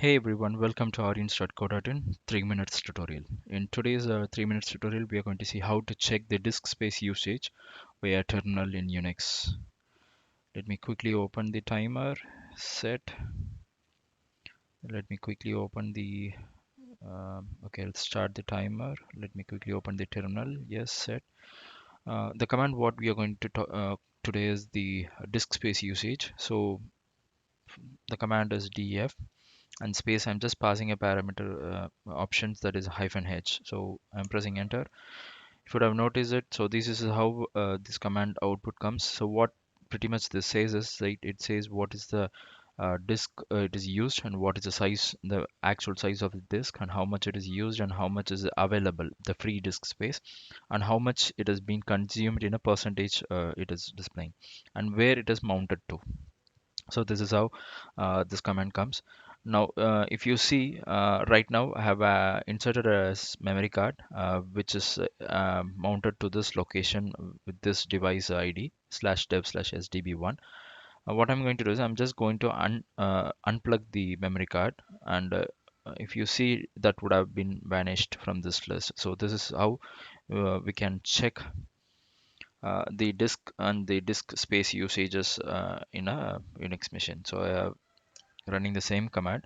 Hey everyone, welcome to aryanz.co.in 3 minutes tutorial. In today's 3 minutes tutorial, we are going to see how to check the disk space usage via terminal in Unix. Let me quickly open the timer, set. Let me quickly open the, okay, let's start the timer. Let me quickly open the terminal. Yes, set. The command what we are going to today is the disk space usage. So the command is def and space. I'm just passing a parameter options that is -h, so I'm pressing enter. If you would have noticed it, so this is how this command output comes. So what pretty much this says is that it says what is the disk it is used, and what is the size, the actual size of the disk, and how much it is used, and how much is available, the free disk space, and how much it has been consumed in a percentage it is displaying, and where it is mounted to. So this is how this command comes. Now if you see, right now I have inserted a memory card which is mounted to this location with this device ID /dev/sdb1. What I'm going to do is I'm just going to unplug the memory card, and if you see, that would have been vanished from this list. So this is how we can check the disk and the disk space usages in a Unix machine. So I am running the same command.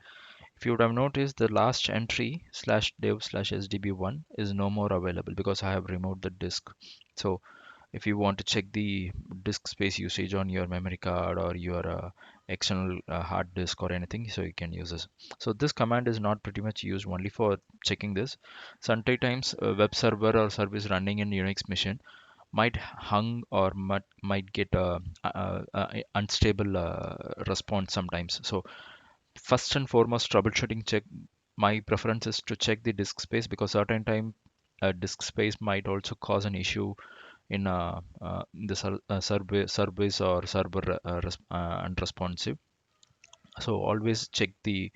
If you would have noticed, the last entry /dev/sdb1 is no more available because I have removed the disk. So if you want to check the disk space usage on your memory card or your external hard disk or anything, so you can use this. So this command is not pretty much used only for checking this. Sometimes a web server or service running in Unix machine might hung or might get a unstable response sometimes. So first and foremost, troubleshooting check, my preference is to check the disk space, because certain time disk space might also cause an issue in the service or server unresponsive. So always check the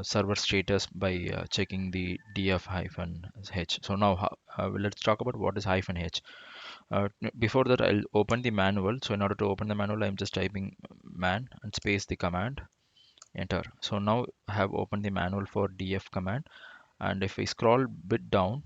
server status by checking the df-h. So now let's talk about what is -h. Before that, I'll open the manual. So in order to open the manual, I'm just typing man and space the command, enter. So now I have opened the manual for df command, and if we scroll bit down,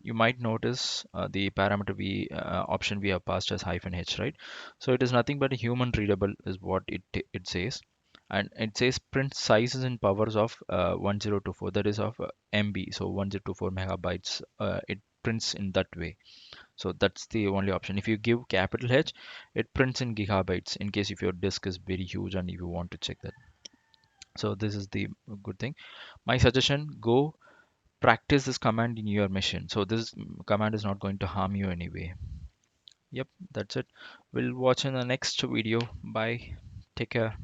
you might notice the parameter we option we have passed as -h, right? So it is nothing but a human readable is what it says, and it says print sizes and powers of 1024, that is of MB, so 1024 megabytes. It prints in that way. So that's the only option. If you give capital H, it prints in gigabytes in case if your disk is very huge and if you want to check that. So this is the good thing. My suggestion, go practice this command in your machine. So this command is not going to harm you anyway. Yep, that's it. We'll watch in the next video. Bye. Take care.